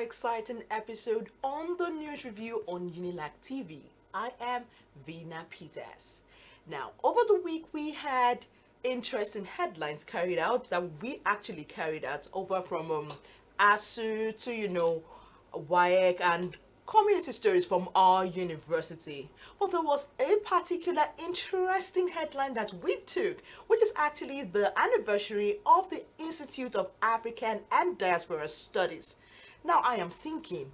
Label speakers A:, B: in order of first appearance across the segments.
A: exciting episode on the news review on Unilag TV. I am Vina Peters. Now, over the week we had interesting headlines carried out that we actually carried out over from Asuu to, WAEC and community stories from our university. But there was a particular interesting headline that we took, which is actually the anniversary of the Institute of African and Diaspora Studies. Now I am thinking,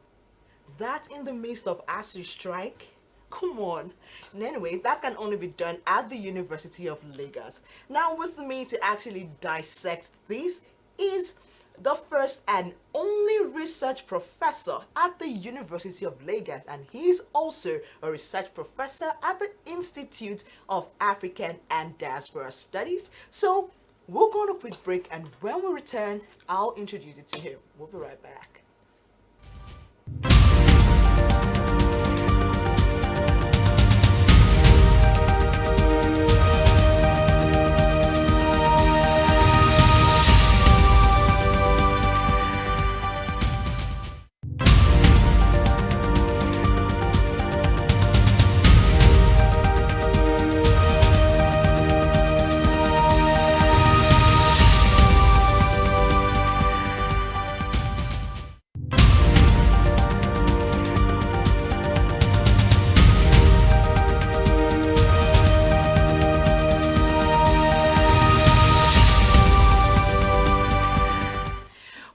A: that in the midst of Asuu strike? Come on. And anyway, that can only be done at the University of Lagos. Now with me to actually dissect this is the first and only research professor at the University of Lagos, and he's also a research professor at the Institute of African and Diaspora Studies. So we'll go on a quick break, and when we return, I'll introduce you to him. We'll be right back.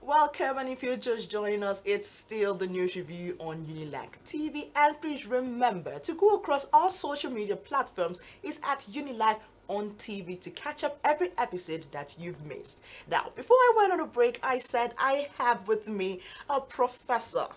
A: Welcome, and if you're just joining us, it's still the news review on Unilag TV, and please remember to go across our social media platforms. It's at Unilag on TV to catch up every episode that you've missed. Now, before I went on a break, I said I have with me a professor,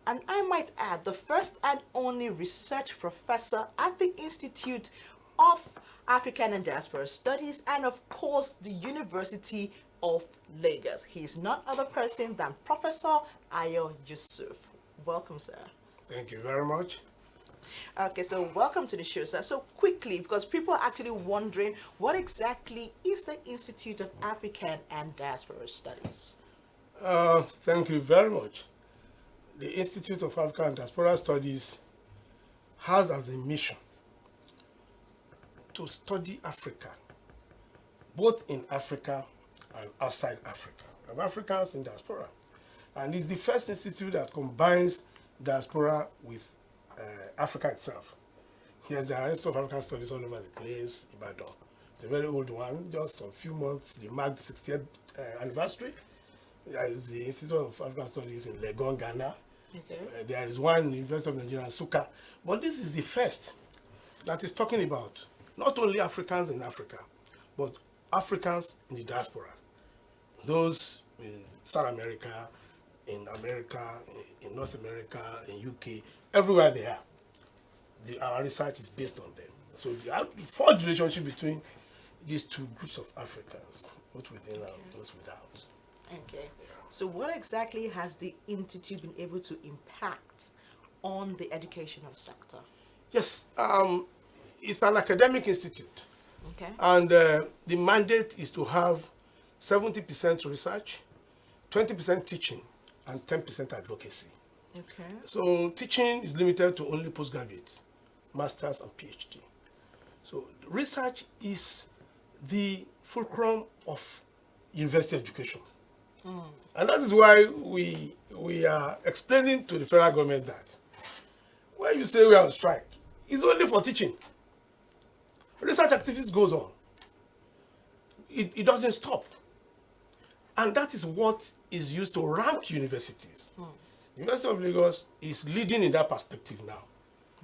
A: and I might add the first and only research professor at the Institute of African and Diaspora Studies, and of course the University of Lagos. He is none other person than Professor Ayo Yusuf. Welcome, sir.
B: Thank you very much.
A: Okay, so welcome to the show, sir. So quickly, because people are actually wondering, what exactly is the Institute of African and Diaspora Studies?
B: Thank you very much. The Institute of African and Diaspora Studies has as a mission to study Africa, both in Africa and outside Africa, of Africans in diaspora. And it's the first institute that combines diaspora with Africa itself. Yes, there are Institute of African Studies all over the place, Ibadan. It's a very old one, just a few months, they marked the 60th anniversary. There is the Institute of African Studies in Legon, Ghana. Okay. There is one in the University of Nigeria, Nsukka. But this is the first that is talking about not only Africans in Africa, but Africans in the diaspora. Those in South America, in North America, in UK, everywhere they are. Our research is based on them. So the forged relationship between these two groups of Africans, both within and those without.
A: Okay. So what exactly has the Institute been able to impact on the educational sector?
B: Yes, it's an academic institute.
A: Okay.
B: And the mandate is to have 70% research, 20% teaching, and 10% advocacy.
A: Okay.
B: So teaching is limited to only postgraduates, masters, and PhD. So research is the fulcrum of university education. And that is why we are explaining to the federal government that when you say we are on strike, it's only for teaching. Research activities goes on. It doesn't stop. And that is what is used to rank universities. The University of Lagos is leading in that perspective now.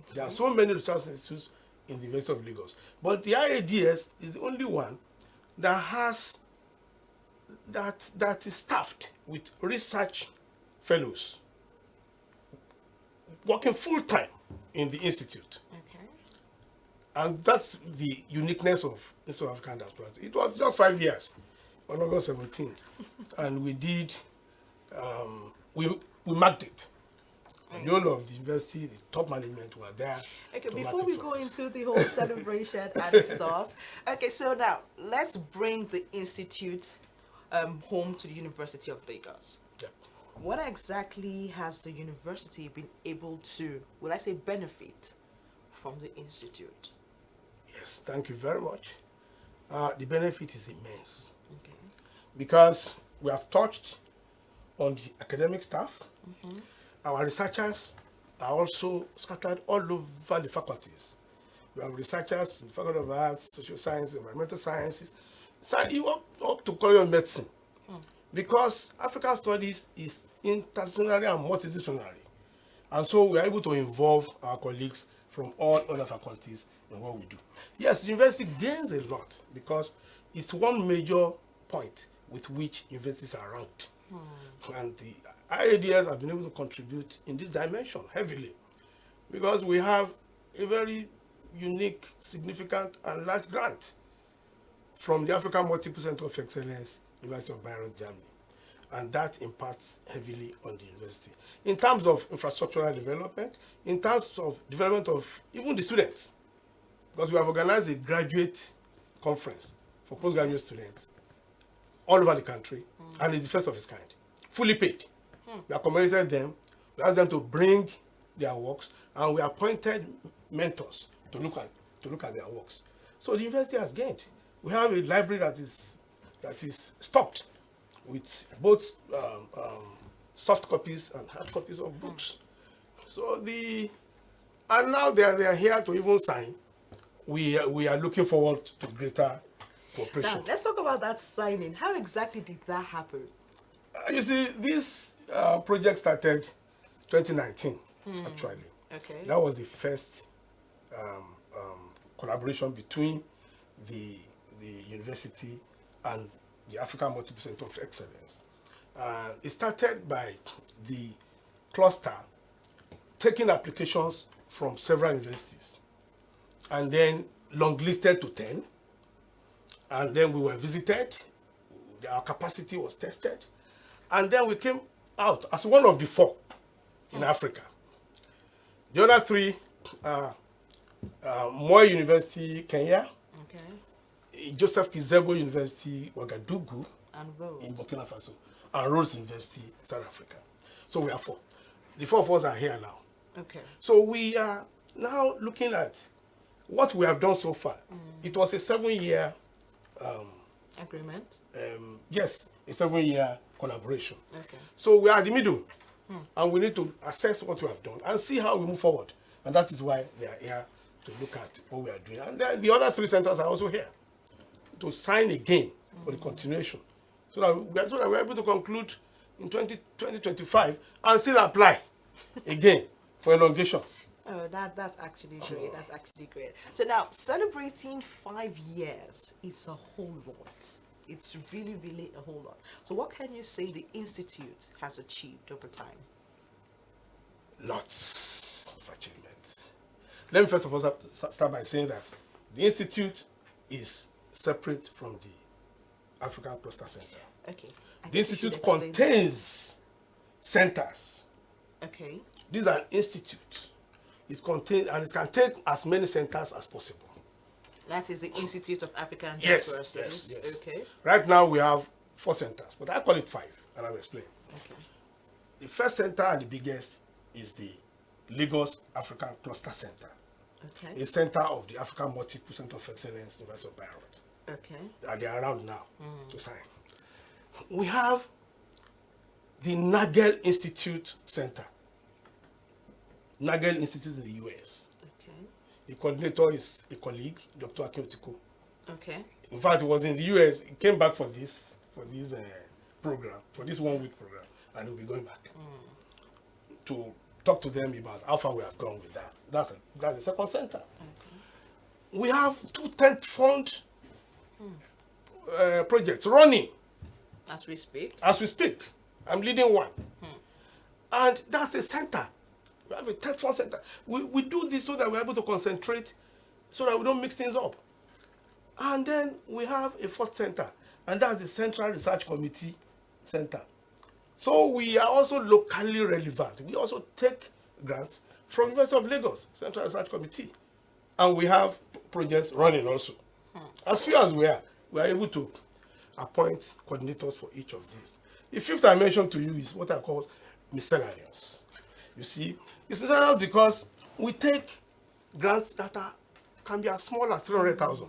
B: Okay. There are so many research institutes in the University of Lagos. But the IADS is the only one that has that is staffed with research fellows working full-time in the institute.
A: Okay.
B: And that's the uniqueness of Institute of African Diaspora. It was just 5 years, on August 17th, and we did, we marked it. And the whole of the university, the top management were there.
A: Okay, before we go into the whole celebration and stuff, okay, so now let's bring the institute home to the University of Lagos.
B: Yeah.
A: What exactly has the university been able to, will I say, benefit from the institute?
B: Yes, thank you very much. The benefit is immense
A: Okay.
B: because we have touched on the academic staff. Our researchers are also scattered all over the faculties. We have researchers in the Faculty of Arts, Social Sciences, Environmental Sciences, up to College of Medicine. Because African Studies is interdisciplinary and multidisciplinary. And so we are able to involve our colleagues from all other faculties in what we do. Yes, the university gains a lot because it's one major point with which universities are ranked. And the IADS have been able to contribute in this dimension heavily because we have a very unique, significant, and large grant from the African Multiple Center of Excellence, University of Bayreuth, Germany. And that impacts heavily on the university. In terms of infrastructural development, in terms of development of even the students, because we have organized a graduate conference for postgraduate students all over the country, and it's the first of its kind, fully paid. We accommodated them, we asked them to bring their works, and we appointed mentors to look at their works. So the university has gained. We have a library that is stocked with both soft copies and hard copies of books. So and now they are here to even sign. We are looking forward to greater cooperation.
A: Now, let's talk about that signing. How exactly did that happen?
B: You see, this project started 2019, actually.
A: Okay.
B: That was the first collaboration between the university and the African Multiple Center of Excellence. It started by the cluster taking applications from several universities and then long-listed to 10. And then we were visited, our capacity was tested, and then we came out as one of the 4 in Africa. The other 3 are Moi University, Kenya,
A: Okay.
B: Joseph Kizebo University, Ouagadougou,
A: And Rose.
B: in Burkina Faso, and Rhodes University, South Africa. So we are 4. The 4 of us are here now.
A: Okay.
B: So we are now looking at what we have done so far. It was a 7-year,
A: Agreement.
B: yes, a 7-year collaboration.
A: Okay.
B: So we are at the middle, and we need to assess what we have done and see how we move forward. And that is why they are here to look at what we are doing. And then the other 3 centers are also here to sign again for the continuation, so that we are able to conclude in 2025 and still apply again for elongation.
A: Oh, that's actually great. That's actually great. So now, celebrating 5 years is a whole lot. It's really, really a whole lot. So what can you say the Institute has achieved over time?
B: Lots of achievements. Let me first of all start by saying that the Institute is separate from the African Cluster Center.
A: Okay.
B: The Institute contains centers.
A: Okay.
B: These are institutes. It contains, and it can take as many centers as possible.
A: That is the Institute of African
B: Yes,
A: Diaspora Studies.
B: yes.
A: Okay.
B: Right now we have 4 centers, but I call it 5, and I'll explain.
A: Okay.
B: The first center and the biggest is the Lagos African Cluster Center,
A: Okay.
B: a center of the African Multiple Center of Excellence, University of Bayreuth.
A: Okay.
B: They are around now to sign. We have the Nagel Institute Center. Nagel Institute in the US.
A: Okay.
B: The coordinator is a colleague, Dr. Akin Otiko.
A: Okay.
B: In fact, he was in the US. He came back for this program, for this 1-week program, and he'll be going back to talk to them about how far we have gone with that. That's the second center.
A: Okay.
B: We have 2 tent fund projects running
A: As we speak.
B: as we speak. I'm leading one. And that's a center. We have a tent fund center. We do this so that we're able to concentrate, so that we don't mix things up. And then we have a 4th center, and that's the Central Research Committee Center. So we are also locally relevant. We also take grants from University of Lagos, Central Research Committee. And we have projects running also. As few as we are able to appoint coordinators for each of these. The fifth I mentioned to you is what I call miscellaneous. You see, it's miscellaneous because we take grants that can be as small as 300,000.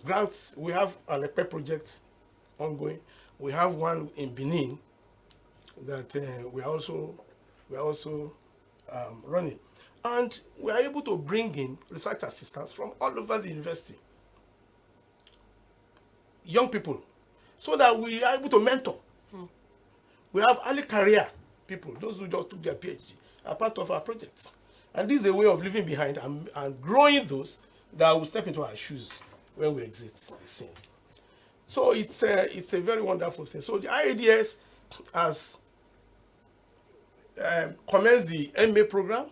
B: Grants, we have an EP project ongoing. We have one in Benin that we are also running. And we are able to bring in research assistants from all over the university, young people, so that we are able to mentor. We have early career people, those who just took their PhD, are part of our projects. And this is a way of living behind and growing those that will step into our shoes when we exit the scene. So it's a very wonderful thing. So the IADS has commenced the MA program.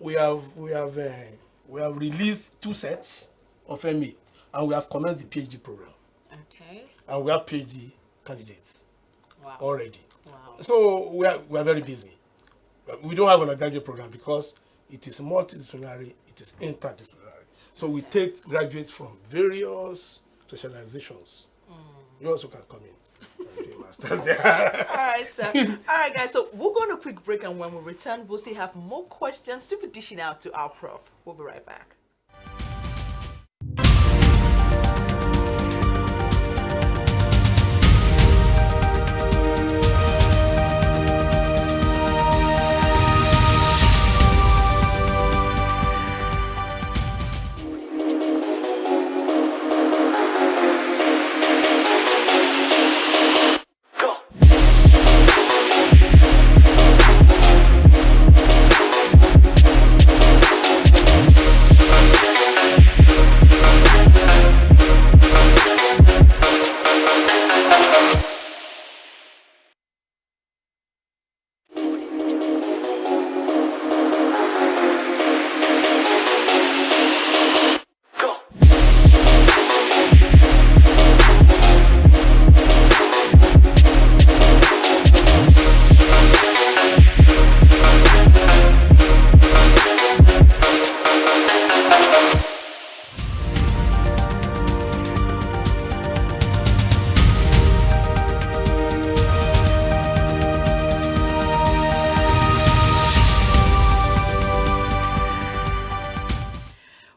B: We have released 2 sets of MA, and we have commenced the PhD program.
A: Okay.
B: And we have PhD candidates already.
A: Wow.
B: So we are very busy. We don't have an undergraduate program because it is multidisciplinary, it is interdisciplinary. So we take graduates from various specializations. You also can come in and do a master's there.
A: All right, sir. All right, guys. So we'll go on a quick break, and when we return, we'll still have more questions to be dishing out to our prof. We'll be right back.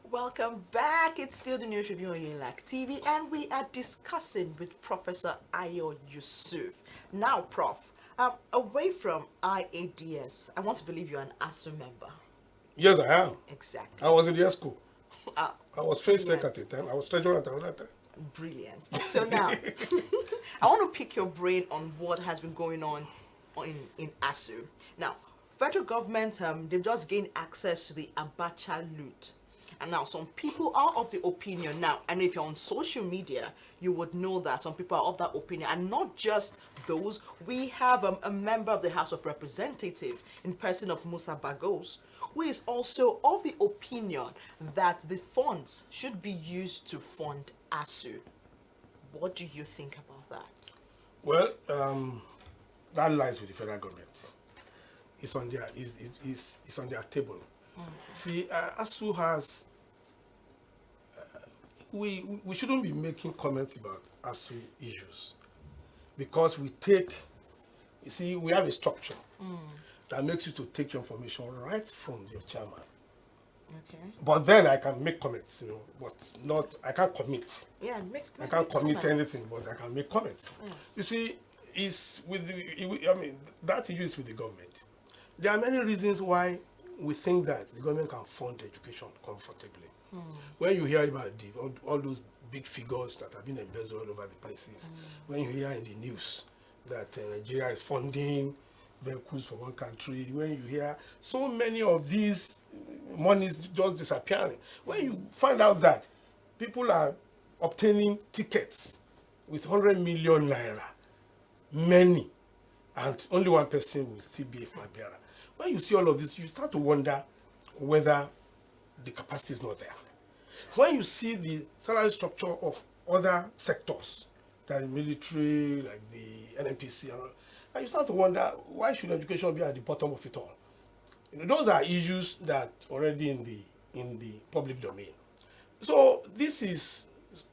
A: Welcome back. It's still the news review on UNILAG TV, and we are discussing with Professor Ayo Yusuf. Now, Prof, away from IADS, I want to believe you're an Asuu member.
B: Yes, I am.
A: Exactly.
B: I was in the school.
A: Ah,
B: I was first sec
A: brilliant.
B: at the time. I was treasurer at another time.
A: Brilliant. So now, I want to pick your brain on what has been going on in Asuu. Now, federal government, they've just gained access to the Abacha loot. And now some people are of the opinion now, and if you're on social media, you would know that some people are of that opinion, and not just those. We have a member of the House of Representatives in person of Musa Bagos, who is also of the opinion that the funds should be used to fund Asuu. What do you think about that?
B: Well, that lies with the federal government. It's on their table. See, Asuu has. We shouldn't be making comments about Asuu issues because we take. You see, we have a structure that makes you to take your information right from your chairman.
A: Okay.
B: But then I can make comments, but not. I can't commit.
A: Yeah,
B: I can't commit
A: comments.
B: anything, but I can make comments.
A: Yes.
B: You see, it's with the. I mean, that issue is with the government. There are many reasons why we think that the government can fund education comfortably. When you hear about all those big figures that have been embezzled all over the places, when you hear in the news that Nigeria is funding vehicles for one country, when you hear so many of these monies just disappearing, when you find out that people are obtaining tickets with 100 million naira, many, and only one person will still be a flag bearer. When you see all of this, you start to wonder whether the capacity is not there. When you see the salary structure of other sectors, like the military, like the NNPC, and you start to wonder, why should education be at the bottom of it all? Those are issues that already in the public domain. So this is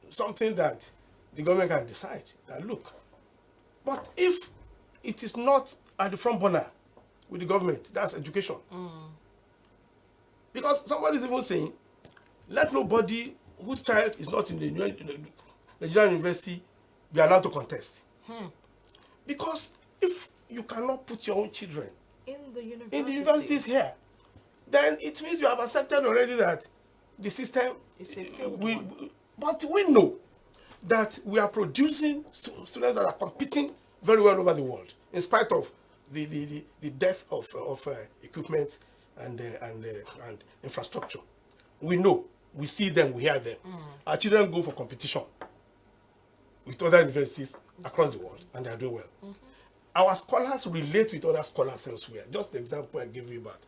B: something that the government can decide that, look, But if it is not at the front burner with the government, that's education. Because somebody is even saying, let nobody whose child is not in the Nigerian university be allowed to contest. Because if you cannot put your own children
A: In the
B: universities here, then it means you have accepted already that the system
A: It's a failed one.
B: But we know that we are producing students that are competing very well over the world, in spite of the death of equipment and infrastructure. We know, we see them, we hear them. Our children go for competition with other universities across the world, and they are doing well. Our scholars relate with other scholars elsewhere. Just the example I gave you about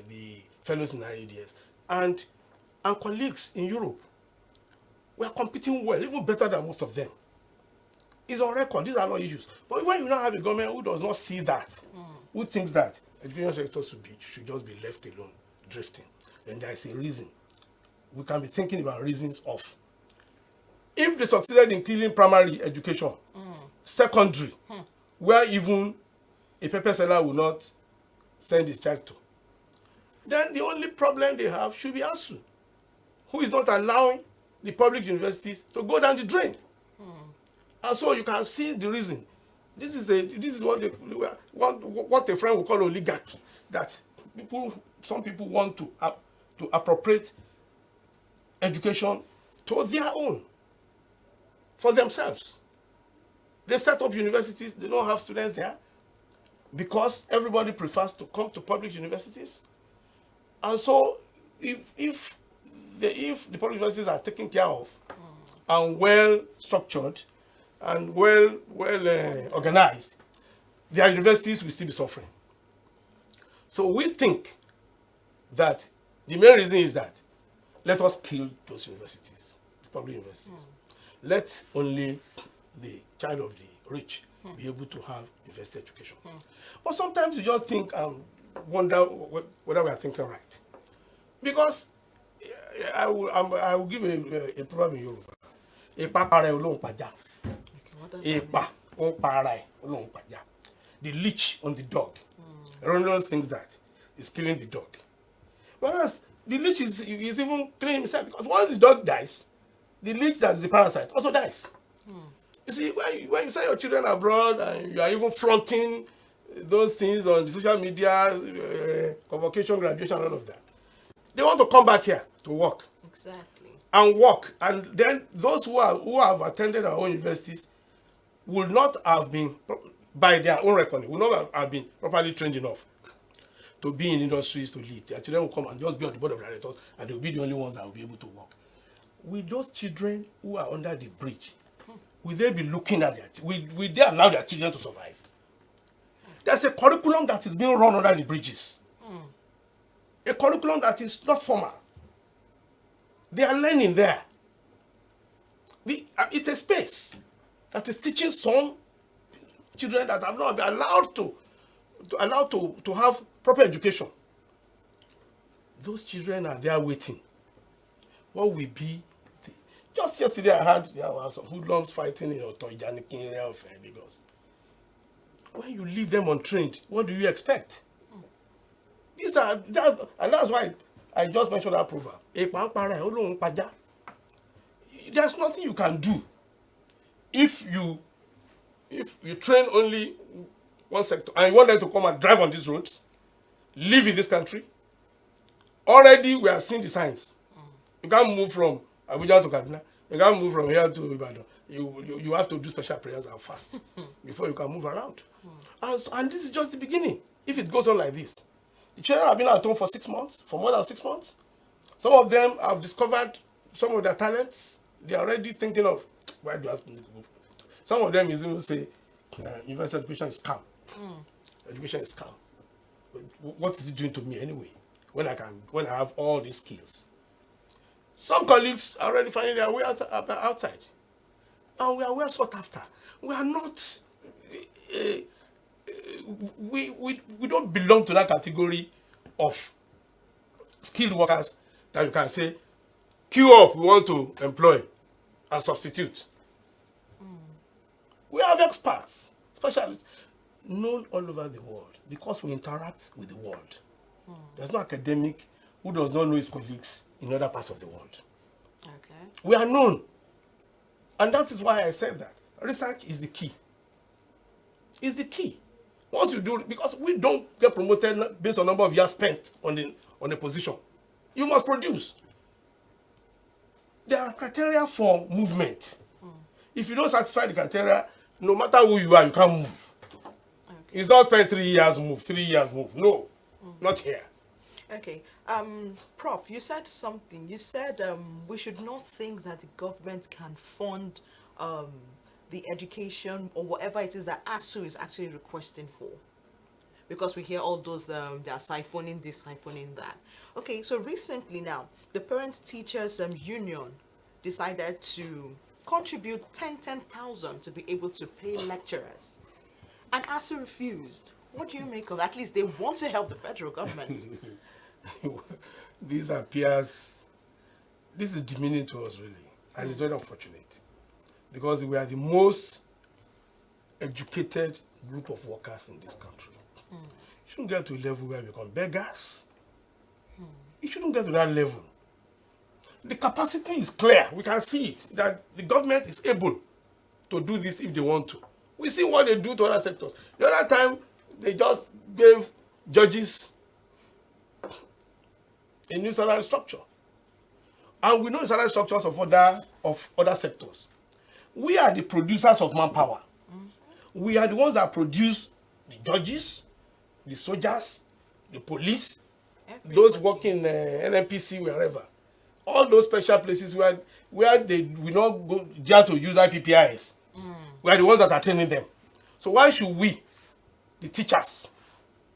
B: the fellows in Iads and colleagues in Europe. We are competing well, even better than most of them. It's on record. These are not issues. But when you now have a government who does not see that, who thinks that education sector should just be left alone, drifting, then there is a reason. We can be thinking about reasons of, if they succeeded in killing primary education, secondary, where even a paper seller will not send his child to, then the only problem they have should be Asuu, who is not allowing the public universities to go down the drain. And so you can see the reason. This is what a friend will call oligarchy, that some people want to appropriate education to their own, for themselves. They set up universities, they don't have students there because everybody prefers to come to public universities. And so if the public universities are taken care of and well structured and well organized, their universities will still be suffering. So we think that the main reason is that let us kill those universities, public universities. Let only the child of the rich be able to have university education. But sometimes you just think and wonder whether we are thinking right. Because I will give a proverb in Yoruba. Epa para olóhùn pàjá. Epa on para olóhùn pàjá. The leech on the dog. Everyone thinks that is killing the dog. Whereas the leech is even killing himself, because once the dog dies, the leech that is the parasite also dies. You see, when you send your children abroad and you are even flaunting those things on the social media, convocation, graduation, all of that, they want to come back here to work.
A: Exactly.
B: And work. And then those who have attended our own universities will not have been, by their own reckoning, will not have been properly trained enough to be in industries to lead. Their children will come and just be on the board of directors, and they'll be the only ones that will be able to work. With those children who are under the bridge, will they be looking at will they allow their children to survive? There's a curriculum that is being run under the bridges. A curriculum that is not formal. They are learning there. It's a space that is teaching some children that have not been allowed to have proper education. Those children are there waiting. What will be just yesterday I had there were some hoodlums fighting in Otoijanikin area of Lagos. When you leave them untrained, what do you expect? And that's why I just mentioned that proverb. There's nothing you can do if you train only one sector and you want them to come and drive on these roads, live in this country. Already we are seeing the signs. You can't move from Abuja to Kaduna. You can't move from here to Ibadan. You have to do special prayers and fast before you can move around. And this is just the beginning. If it goes on like this, the children have been at home for 6 months, for more than 6 months. Some of them have discovered some of their talents. They are already thinking of, why do I have to go? Some of them even say, university education is scam. Education is scam. What is it doing to me anyway? When I have all these skills. Some colleagues are already finding their way outside. And we are well sought after. We are not, we don't belong to that category of skilled workers that you can say, queue up, we want to employ and substitute. We have experts, specialists, known all over the world because we interact with the world. There's no academic who does not know his colleagues in other parts of the world.
A: Okay.
B: We are known. And that is why I said that. Research is the key. It's the key. Once you do, because we don't get promoted based on number of years spent on the position. You must produce. There are criteria for movement. If you don't satisfy the criteria, no matter who you are, you can't move. Okay. It's not spend 3 years move, 3 years move. No, not here.
A: Okay. Prof, you said something. You said we should not think that the government can fund the education or whatever it is that Asuu is actually requesting for. Because we hear all those, they are siphoning this, siphoning that. Okay, so recently now, the Parents Teachers Union decided to contribute 10,000 to be able to pay lecturers. And Asuu refused. What do you make of? At least they want to help the federal government.
B: This is demeaning to us really, and it's very unfortunate because we are the most educated group of workers in this country. You shouldn't get to a level where we become beggars. You shouldn't get to that level. The capacity is clear. We can see it, that the government is able to do this if they want to. We see what they do to other sectors. The other time, they just gave judges a new salary structure. And we know the salary structures of other sectors. We are the producers of manpower. We are the ones that produce the judges, the soldiers, the police, those working in NNPC, wherever. All those special places where they will not go dare to use IPPIs. We are the ones that are training them. So why should we, the teachers,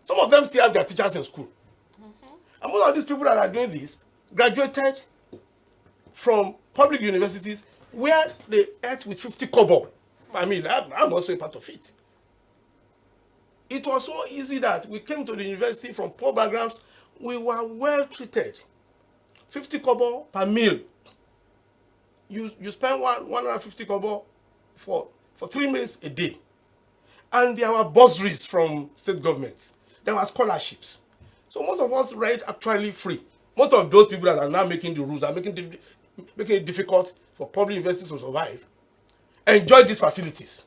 B: some of them still have their teachers in school. And most of these people that are doing this graduated from public universities where they ate with 50 kobo. I mean, I'm also a part of it. It was so easy that we came to the university from poor backgrounds. We were well treated. 50 kobo per meal. You spend 150 kobo for 3 meals a day. And there were bursaries from state governments. There were scholarships. So most of us read actually free. Most of those people that are now making the rules are making it difficult for public universities to survive, enjoy these facilities.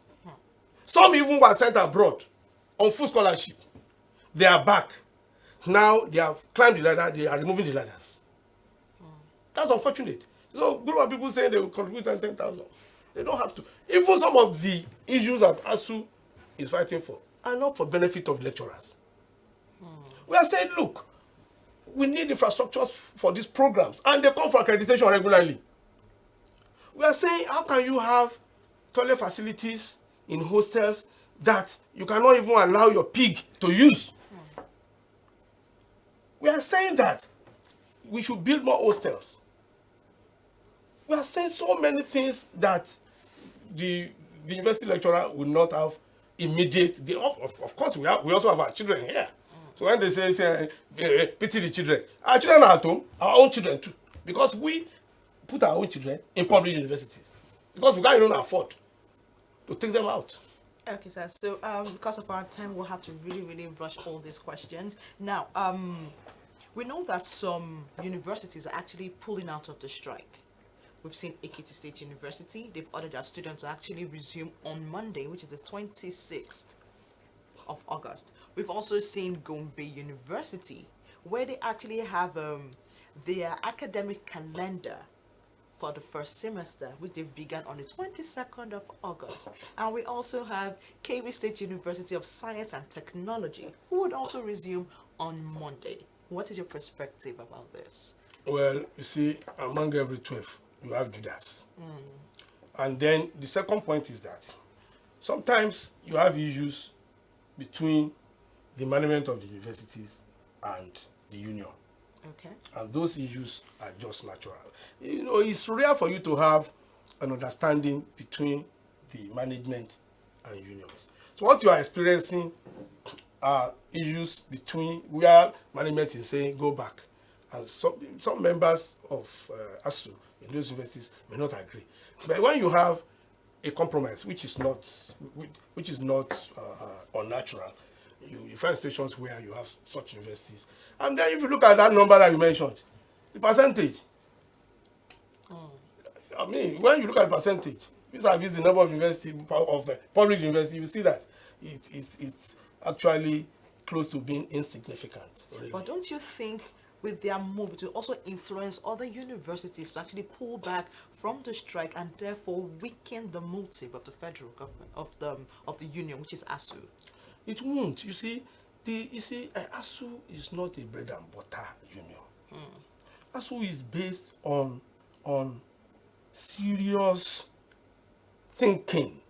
B: Some even were sent abroad on full scholarship. They are back. Now they have climbed the ladder, they are removing the ladders. That's unfortunate. So a group of people saying they will contribute 10,000. They don't have to. Even some of the issues that Asuu is fighting for are not for benefit of lecturers. We are saying, look, we need infrastructures for these programs, and they come for accreditation regularly. We are saying, how can you have toilet facilities in hostels that you cannot even allow your pig to use? We are saying that we should build more hostels. We are saying so many things that the university lecturer will not have immediate. Of course, we also have our children here. So when they say pity the children, our children are at home, our own children too, because we put our own children in public universities because we can't even afford to take them out.
A: Okay, sir. So because of our time, we'll have to really rush all these questions. Now, we know that some universities are actually pulling out of the strike. We've seen Ekiti State University. They've ordered their students to actually resume on Monday, which is the 26th of August. We've also seen Gombe University, where they actually have their academic calendar for the first semester, which they've begun on the 22nd of August. And we also have KB State University of Science and Technology, who would also resume on Monday. What is your perspective about this?
B: Well, you see, among every 12, you have Judas. And then the second point is that sometimes you have issues between the management of the universities and the union.
A: Okay.
B: And those issues are just natural. You know, it's rare for you to have an understanding between the management and unions. So what you are experiencing are issues between where management is saying go back, and some members of Asuu in those universities may not agree. But when you have a compromise, which is not unnatural. You find situations where you have such universities, and then if you look at that number that you mentioned, the percentage. I mean, when you look at the percentage, vis-a-vis the number of public university, you see that it's actually close to being insignificant. Really.
A: But don't you think with their move to also influence other universities to actually pull back from the strike and therefore weaken the motive of the federal government of the union, which is Asuu?
B: It won't. You see, Asuu is not a bread and butter union. Asuu is based on serious thinking,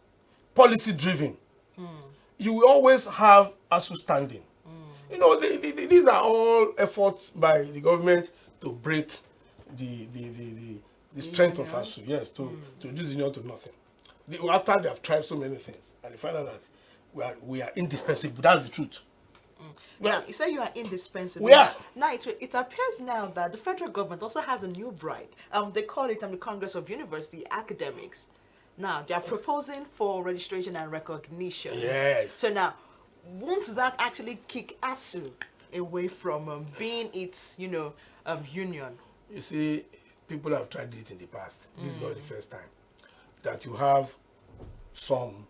B: policy driven. You will always have Asuu standing. You know, these are all efforts by the government to break the strength of Asuu. Yes, to reduce the union to nothing. After they have tried so many things, and they find out that we are indispensable. That's the truth.
A: Now, you say you are indispensable.
B: We are.
A: Now, it appears now that the federal government also has a new bride. They call it the Congress of University Academics. Now, they are proposing for registration and recognition.
B: Yes.
A: So now, won't that actually kick Asuu away from being its, union?
B: You see, people have tried it in the past. This is not the first time that you have some,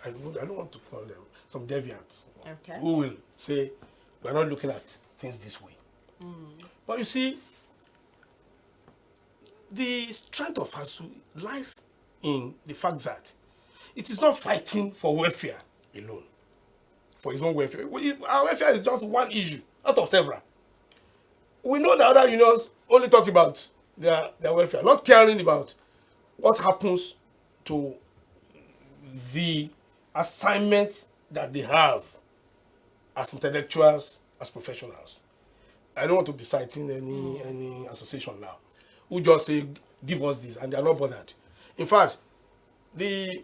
B: I don't want to call them, some deviants,
A: okay,
B: who will say, we're not looking at things this way. But you see, the strength of Asuu lies in the fact that it is not fighting for welfare alone, for its own welfare. Our welfare is just one issue out of several. We know that other unions only talk about their welfare, not caring about what happens to the assignment that they have as intellectuals, as professionals. I don't want to be citing any association now who just say, give us this, and they are not bothered. In fact, the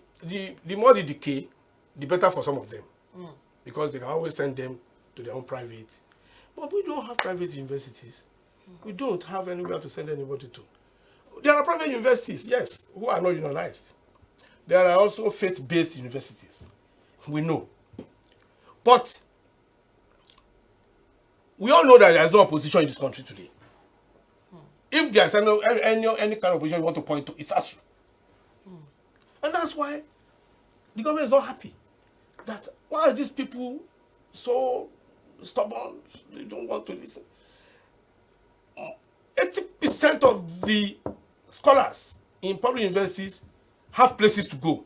B: more they decay, the better for some of them, because they can always send them to their own private. But we don't have private universities. We don't have anywhere to send anybody to. There are private universities, yes, who are not unionized. There are also faith-based universities. We know. But we all know that there is no opposition in this country today. If there is any kind of opposition you want to point to, it's Asuu. And that's why the government is not happy. That why are these people so stubborn? They don't want to listen. 80% of the scholars in public universities have places to go.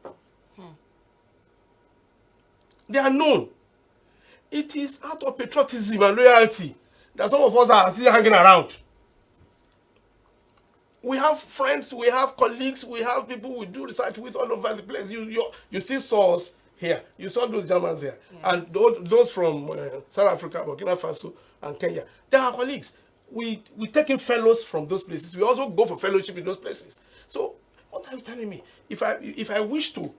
B: They are known. It is out of patriotism and loyalty that some of us are still hanging around. We have friends, we have colleagues, we have people we do research with all over the place. You still saw us here. You saw those Germans here. Yeah. And those from South Africa, Burkina Faso, and Kenya. They are colleagues. We take in fellows from those places. We also go for fellowship in those places. So what are you telling me? If I wish to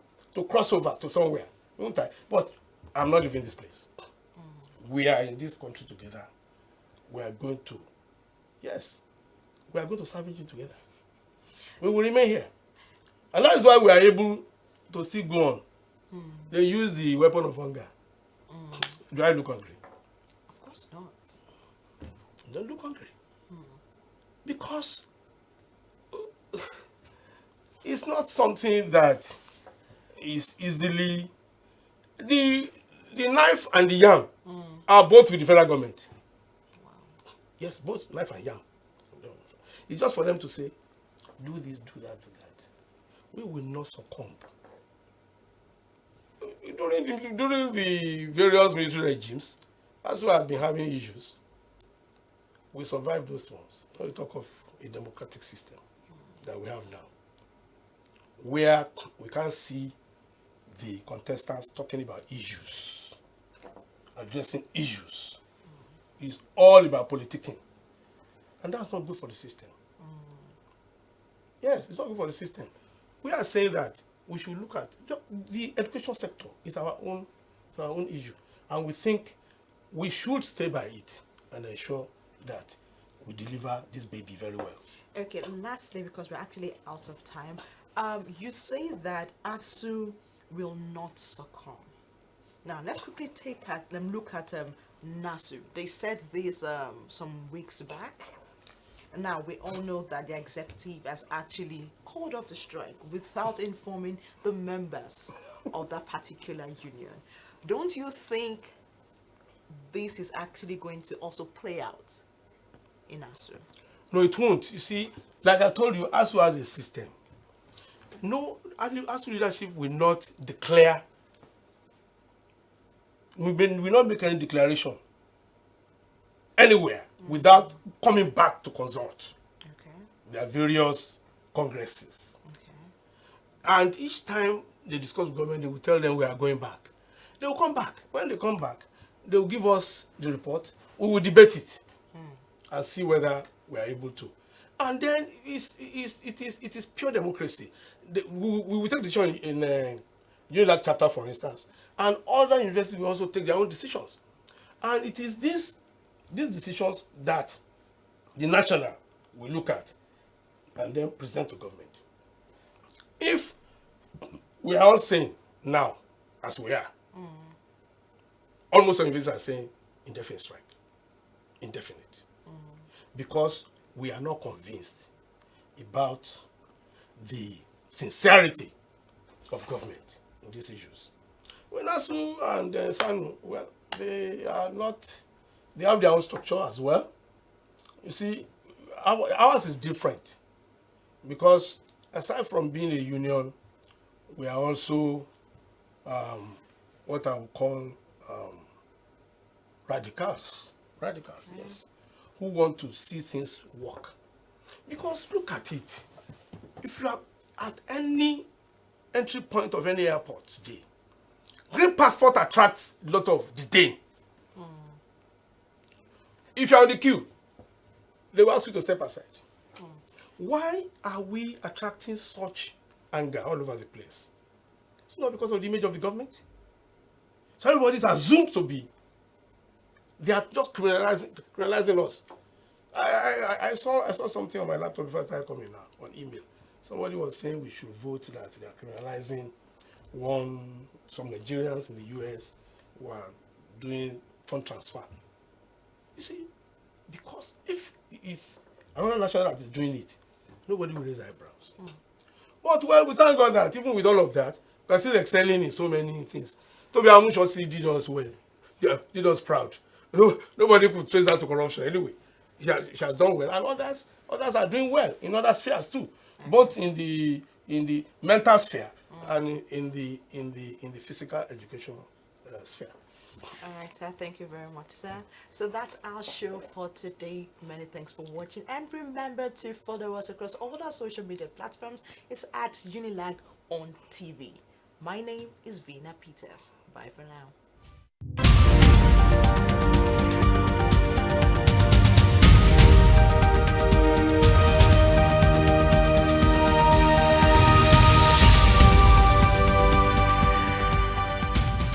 B: cross over to somewhere, won't I? But I'm not leaving this place. We are in this country together. We are going to, yes, we are going to salvage it together. We will remain here. And that is why we are able to still go on. They use the weapon of hunger. Do I look hungry?
A: Of course not.
B: Don't look hungry. Because it's not something that is easily... The knife and the yam are both with the federal government.
A: Wow.
B: Yes, both knife and yam. It's just for them to say, do this, do that, do that. We will not succumb. During the various military regimes, as we have been having issues, we survived those ones. Now we talk of a democratic system that we have now, where we can't see the contestants talking about issues, addressing issues. It's all about politicking. And that's not good for the system. Yes, it's not good for the system. We are saying that we should look at the education sector is our own issue. And we think we should stay by it and ensure that we deliver this baby very well.
A: Okay, lastly, because we're actually out of time, You say that Asuu will not succumb. Now let's quickly look at Nasu. They said this some weeks back. Now we all know that the executive has actually called off the strike without informing the members of that particular union. Don't you think this is actually going to also play out in Asuu?
B: No, it won't. You see, like I told you, ASU has a system. No, ASU leadership will not declare, will not make any declaration anywhere without coming back to consult
A: Okay.
B: their various congresses.
A: Okay.
B: And each time they discuss with government, they will tell them we are going back. They will come back. When they come back, they will give us the report. We will debate it and see whether we are able to. And then it is pure democracy. We will take decision in UNILAG chapter, for instance. And other universities will also take their own decisions. And it is these decisions that the national will look at and then present to government. If we are all saying now, as we are, almost all universities are saying indefinite strike. Indefinite. Because we are not convinced about the sincerity of government in these issues. When Asuu and Sanu, well, they have their own structure as well. You see, ours is different because aside from being a union, we are also what I would call radicals. Radicals, yes, who want to see things work. Because look at it. If you are at any entry point of any airport today, green passport attracts a lot of disdain. If you are on the queue, they will ask you to step aside. Why are we attracting such anger all over the place? It's not because of the image of the government. So everybody's assumed to be. They are just criminalizing us. I saw something on my laptop before I started coming now on email. Somebody was saying we should vote that they are criminalizing some Nigerians in the US who are doing fund transfer. You see, because if it's another national that is doing it, nobody will raise eyebrows. But well, we thank God that even with all of that, we are still excelling in so many things. Toby Amushotsi did us well. Yeah, did us proud. Nobody could trace her to corruption anyway. She has done well, and others are doing well in other spheres too, both in the mental sphere and in the physical education sphere.
A: All right, sir. Thank you very much, sir. So that's our show for today. Many thanks for watching, and remember to follow us across all our social media platforms. It's at UNILAG on TV. My name is Vina Peters. Bye for now.